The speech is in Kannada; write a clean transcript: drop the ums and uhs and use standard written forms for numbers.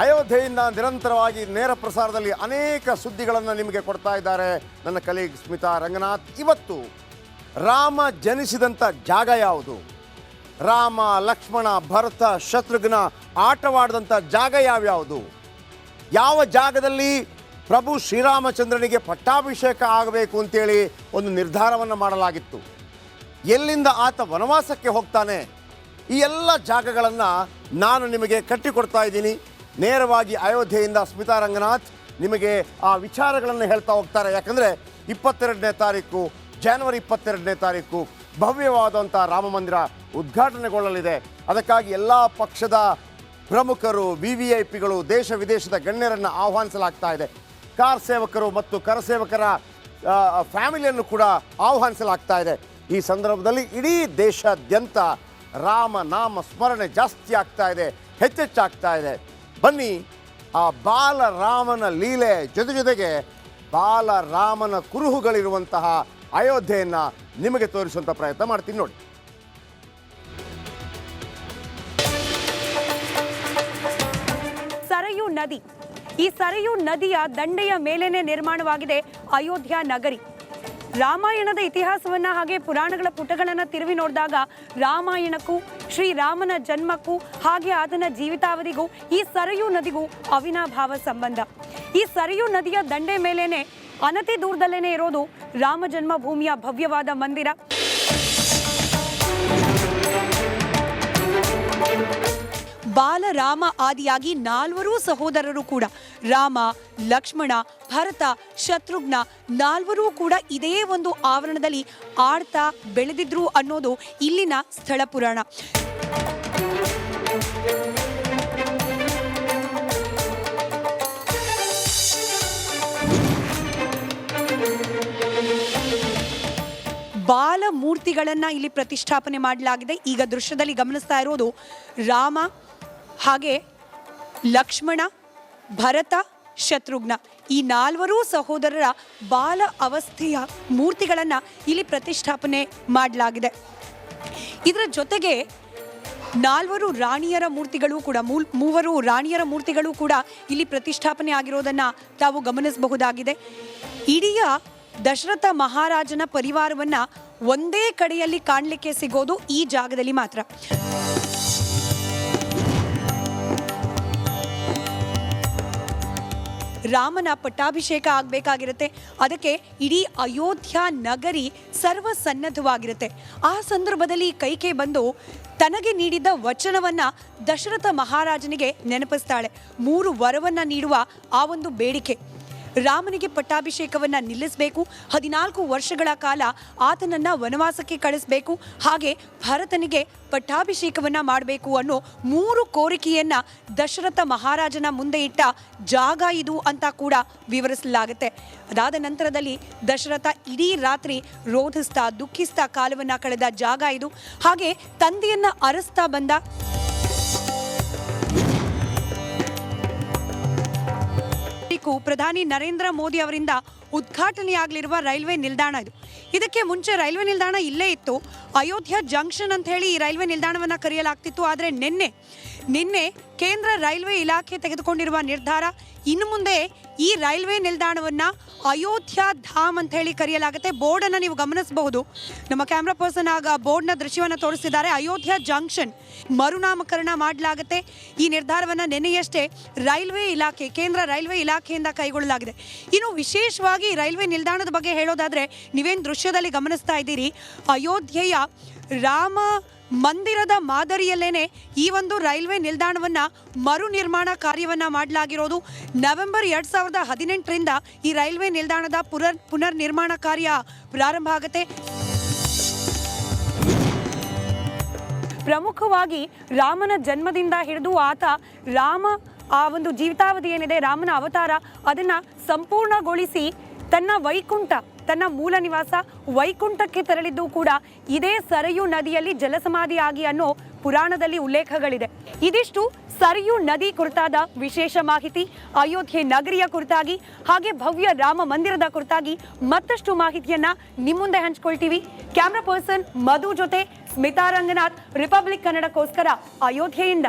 ಅಯೋಧ್ಯೆಯಿಂದ ನಿರಂತರವಾಗಿ ನೇರ ಪ್ರಸಾರದಲ್ಲಿ ಅನೇಕ ಸುದ್ದಿಗಳನ್ನು ನಿಮಗೆ ಕೊಡ್ತಾ ಇದ್ದಾರೆ ನನ್ನ ಕಲೀಗ್ ಸ್ಮಿತಾ ರಂಗನಾಥ್. ಇವತ್ತು ರಾಮ ಜನಿಸಿದಂಥ ಜಾಗ ಯಾವುದು, ರಾಮ ಲಕ್ಷ್ಮಣ ಭರತ ಶತ್ರುಘ್ನ ಆಟವಾಡಿದಂಥ ಜಾಗ ಯಾವ್ಯಾವುದು, ಯಾವ ಜಾಗದಲ್ಲಿ ಪ್ರಭು ಶ್ರೀರಾಮಚಂದ್ರನಿಗೆ ಪಟ್ಟಾಭಿಷೇಕ ಆಗಬೇಕು ಅಂತೇಳಿ ಒಂದು ನಿರ್ಧಾರವನ್ನು ಮಾಡಲಾಗಿತ್ತು, ಎಲ್ಲಿಂದ ಆತ ವನವಾಸಕ್ಕೆ ಹೋಗ್ತಾನೆ, ಈ ಎಲ್ಲ ಜಾಗಗಳನ್ನು ನಾನು ನಿಮಗೆ ಕಟ್ಟಿಕೊಡ್ತಾ ಇದ್ದೀನಿ. ನೇರವಾಗಿ ಅಯೋಧ್ಯೆಯಿಂದ ಸ್ಮಿತಾ ರಂಗನಾಥ್ ನಿಮಗೆ ಆ ವಿಚಾರಗಳನ್ನು ಹೇಳ್ತಾ ಹೋಗ್ತಾರೆ. ಯಾಕಂದರೆ 22ನೇ ತಾರೀಕು ಜನವರಿ 22ನೇ ತಾರೀಕು ಭವ್ಯವಾದಂಥ ರಾಮ ಮಂದಿರ ಉದ್ಘಾಟನೆಗೊಳ್ಳಲಿದೆ. ಅದಕ್ಕಾಗಿ ಎಲ್ಲ ಪಕ್ಷದ ಪ್ರಮುಖರು, VVIPಗಳು, ದೇಶ ವಿದೇಶದ ಗಣ್ಯರನ್ನು ಆಹ್ವಾನಿಸಲಾಗ್ತಾ ಇದೆ. ಕಾರ್ ಸೇವಕರು ಮತ್ತು ಕರಸೇವಕರ ಫ್ಯಾಮಿಲಿಯನ್ನು ಕೂಡ ಆಹ್ವಾನಿಸಲಾಗ್ತಾ ಇದೆ. ಈ ಸಂದರ್ಭದಲ್ಲಿ ಇಡೀ ದೇಶಾದ್ಯಂತ ರಾಮ ನಾಮ ಸ್ಮರಣೆ ಜಾಸ್ತಿ ಆಗ್ತಾ ಇದೆ, ಹೆಚ್ಚೆಚ್ಚಾಗ್ತಾ ಇದೆ. ಬನ್ನಿ, ಆ ಬಾಲರಾಮನ ಲೀಲೆ ಜೊತೆಗೆ ಬಾಲರಾಮನ ಕುರುಹುಗಳಿರುವಂತಹ ಅಯೋಧ್ಯೆಯನ್ನು ನಿಮಗೆ ತೋರಿಸುವಂಥ ಪ್ರಯತ್ನ ಮಾಡ್ತೀನಿ ನೋಡಿ. ಸರಯೂ ನದಿ, ಈ ಸರಯೂ ನದಿಯ ದಂಡೆಯ ಮೇಲೇನೆ ನಿರ್ಮಾಣವಾಗಿದೆ ಅಯೋಧ್ಯ ನಗರಿ. ರಾಮಾಯಣದ ಇತಿಹಾಸವನ್ನ ಹಾಗೆ ಪುರಾಣಗಳ ಪುಟಗಳನ್ನು ತಿರುವಿ ನೋಡಿದಾಗ ರಾಮಾಯಣಕ್ಕೂ ಶ್ರೀರಾಮನ ಜನ್ಮಕ್ಕೂ ಹಾಗೆ ಆತನ ಜೀವಿತಾವಧಿಗೂ ಈ ಸರಯೂ ನದಿಗೂ ಅವಿನಾಭಾವ ಸಂಬಂಧ. ಈ ಸರಯೂ ನದಿಯ ದಂಡೆ ಮೇಲೇನೆ ಅನತಿ ದೂರದಲ್ಲೇನೆ ಇರೋದು ರಾಮ ಜನ್ಮಭೂಮಿಯ ಭವ್ಯವಾದ ಮಂದಿರ. ಬಾಲರಾಮ ಆದಿಯಾಗಿ 4 ಸಹೋದರರು ಕೂಡ ರಾಮ, ಲಕ್ಷ್ಮಣ, ಭರತ, ಶತ್ರುಘ್ನ 4 ಕೂಡ ಇದೇ ಒಂದು ಆವರಣದಲ್ಲಿ ಆಡ್ತಾ ಬೆಳೆದಿದ್ರು ಅನ್ನೋದು ಇಲ್ಲಿನ ಸ್ಥಳ ಪುರಾಣ. ಬಾಲ ಮೂರ್ತಿಗಳನ್ನ ಇಲ್ಲಿ ಪ್ರತಿಷ್ಠಾಪನೆ ಮಾಡಲಾಗಿದೆ. ಈಗ ದೃಶ್ಯದಲ್ಲಿ ಗಮನಿಸ್ತಾ ಇರೋದು ರಾಮ ಹಾಗೆ ಲಕ್ಷ್ಮಣ, ಭರತ, ಶತ್ರುಘ್ನ ಈ 4 ಸಹೋದರರ ಬಾಲ ಅವಸ್ಥೆಯ ಮೂರ್ತಿಗಳನ್ನು ಇಲ್ಲಿ ಪ್ರತಿಷ್ಠಾಪನೆ ಮಾಡಲಾಗಿದೆ. ಇದರ ಜೊತೆಗೆ 4 ರಾಣಿಯರ ಮೂರ್ತಿಗಳು ಕೂಡ 3 ರಾಣಿಯರ ಮೂರ್ತಿಗಳು ಕೂಡ ಇಲ್ಲಿ ಪ್ರತಿಷ್ಠಾಪನೆ ಆಗಿರೋದನ್ನು ತಾವು ಗಮನಿಸಬಹುದಾಗಿದೆ. ಇಡೀ ದಶರಥ ಮಹಾರಾಜನ ಪರಿವಾರವನ್ನ ಒಂದೇ ಕಡೆಯಲ್ಲಿ ಕಾಣಲಿಕ್ಕೆ ಸಿಗೋದು ಈ ಜಾಗದಲ್ಲಿ ಮಾತ್ರ. ರಾಮನ ಪಟ್ಟಾಭಿಷೇಕ ಆಗಬೇಕಾಗಿರುತ್ತೆ. ಅದಕ್ಕೆ ಇಡೀ ಅಯೋಧ್ಯ ನಗರಿ ಸರ್ವಸನ್ನದ್ಧವಾಗಿರುತ್ತೆ. ಆ ಸಂದರ್ಭದಲ್ಲಿ ಕೈಕೆ ಬಂದು ತನಗೆ ನೀಡಿದ ವಚನವನ್ನ ದಶರಥ ಮಹಾರಾಜನಿಗೆ ನೆನಪಿಸ್ತಾಳೆ. 3 ವರವನ್ನ ನೀಡುವ ಆ ಒಂದು ಬೇಡಿಕೆ, ರಾಮನಿಗೆ ಪಟ್ಟಾಭಿಷೇಕವನ್ನು ನಿಲ್ಲಿಸಬೇಕು, 14 ವರ್ಷಗಳ ಕಾಲ ಆತನನ್ನು ವನವಾಸಕ್ಕೆ ಕಳಿಸಬೇಕು, ಹಾಗೆ ಭರತನಿಗೆ ಪಟ್ಟಾಭಿಷೇಕವನ್ನು ಮಾಡಬೇಕು ಅನ್ನೋ 3 ಕೋರಿಕೆಯನ್ನು ದಶರಥ ಮಹಾರಾಜನ ಮುಂದೆ ಇಟ್ಟ ಜಾಗ ಇದು ಅಂತ ಕೂಡ ವಿವರಿಸಲಾಗುತ್ತೆ. ಅದಾದ ನಂತರದಲ್ಲಿ ದಶರಥ ಇಡೀ ರಾತ್ರಿ ರೋಧಿಸ್ತಾ ದುಃಖಿಸ್ತಾ ಕಾಲವನ್ನು ಕಳೆದ ಜಾಗ ಇದು. ಹಾಗೆ ತಂದೆಯನ್ನು ಅರಸ್ತಾ ಬಂದ ಪ್ರಧಾನಿ ನರೇಂದ್ರ ಮೋದಿ ಅವರಿಂದ ಉದ್ಘಾಟನೆಯಾಗಲಿರುವ ರೈಲ್ವೆ ನಿಲ್ದಾಣ ಇದು. ಇದಕ್ಕೆ ಮುಂಚೆ ರೈಲ್ವೆ ನಿಲ್ದಾಣ ಇಲ್ಲೇ ಇತ್ತು, ಅಯೋಧ್ಯ ಜಂಕ್ಷನ್ ಅಂತ ಹೇಳಿ ಈ ರೈಲ್ವೆ ನಿಲ್ದಾಣವನ್ನು ಕರೆಯಲಾಗ್ತಿತ್ತು. ಆದರೆ ನಿನ್ನೆ ಕೇಂದ್ರ ರೈಲ್ವೆ ಇಲಾಖೆ ತೆಗೆದುಕೊಂಡಿರುವ ನಿರ್ಧಾರ, ಇನ್ನು ಮುಂದೆ ಈ ರೈಲ್ವೆ ನಿಲ್ದಾಣವನ್ನು ಅಯೋಧ್ಯ ಧಾಮ್ ಅಂತ ಹೇಳಿ ಕರೆಯಲಾಗುತ್ತೆ. ಬೋರ್ಡನ್ನು ನೀವು ಗಮನಿಸಬಹುದು, ನಮ್ಮ ಕ್ಯಾಮ್ರಾ ಪರ್ಸನ್ ಆಗ ಬೋರ್ಡ್ನ ದೃಶ್ಯವನ್ನು ತೋರಿಸಿದ್ದಾರೆ. ಅಯೋಧ್ಯ ಜಂಕ್ಷನ್ ಮರುನಾಮಕರಣ ಮಾಡಲಾಗುತ್ತೆ. ಈ ನಿರ್ಧಾರವನ್ನು ನಿನ್ನೆಯಷ್ಟೇ ಕೇಂದ್ರ ರೈಲ್ವೆ ಇಲಾಖೆಯಿಂದ ಕೈಗೊಳ್ಳಲಾಗಿದೆ. ಇನ್ನು ವಿಶೇಷವಾಗಿ ರೈಲ್ವೆ ನಿಲ್ದಾಣದ ಬಗ್ಗೆ ಹೇಳೋದಾದರೆ, ನೀವೇನು ದೃಶ್ಯದಲ್ಲಿ ಗಮನಿಸ್ತಾ ಇದ್ದೀರಿ, ಅಯೋಧ್ಯೆಯ ರಾಮ ಮಂದಿರದ ಮಾದರಿಯಲ್ಲೇನೆ ಈ ಒಂದು ರೈಲ್ವೆ ನಿಲ್ದಾಣವನ್ನು ಮರು ನಿರ್ಮಾಣ ಕಾರ್ಯವನ್ನು ಮಾಡಲಾಗಿರೋದು. ನವೆಂಬರ್ 2018ರಿಂದ ಈ ರೈಲ್ವೆ ನಿಲ್ದಾಣದ ಪುನರ್ ನಿರ್ಮಾಣ ಕಾರ್ಯ ಪ್ರಾರಂಭ ಆಗುತ್ತೆ. ಪ್ರಮುಖವಾಗಿ ರಾಮನ ಜನ್ಮದಿಂದ ಹಿಡಿದು ರಾಮ ಆ ಒಂದು ಜೀವಿತಾವಧಿ ಏನಿದೆ, ರಾಮನ ಅವತಾರ ಅದನ್ನು ಸಂಪೂರ್ಣಗೊಳಿಸಿ ತನ್ನ ಮೂಲ ನಿವಾಸ ವೈಕುಂಠಕ್ಕೆ ತೆರಳಿದ್ದು ಕೂಡ ಇದೇ ಸರಯೂ ನದಿಯಲ್ಲಿ ಜಲಸಮಾಧಿ ಆಗಿ ಅನ್ನೋ ಪುರಾಣದಲ್ಲಿ ಉಲ್ಲೇಖಗಳಿದೆ. ಇದಿಷ್ಟು ಸರಯೂ ನದಿ ಕುರಿತಾದ ವಿಶೇಷ ಮಾಹಿತಿ. ಅಯೋಧ್ಯೆ ನಗರಿಯ ಕುರಿತಾಗಿ ಹಾಗೆ ಭವ್ಯ ರಾಮ ಮಂದಿರದ ಕುರಿತಾಗಿ ಮತ್ತಷ್ಟು ಮಾಹಿತಿಯನ್ನ ನಿಮ್ಮ ಮುಂದೆ ಹಂಚಿಕೊಳ್ತೀವಿ. ಕ್ಯಾಮ್ರಾ ಪರ್ಸನ್ ಮಧು ಜೊತೆ ಸ್ಮಿತಾ ರಂಗನಾಥ್, ರಿಪಬ್ಲಿಕ್ ಕನ್ನಡಕ್ಕೋಸ್ಕರ ಅಯೋಧ್ಯೆಯಿಂದ.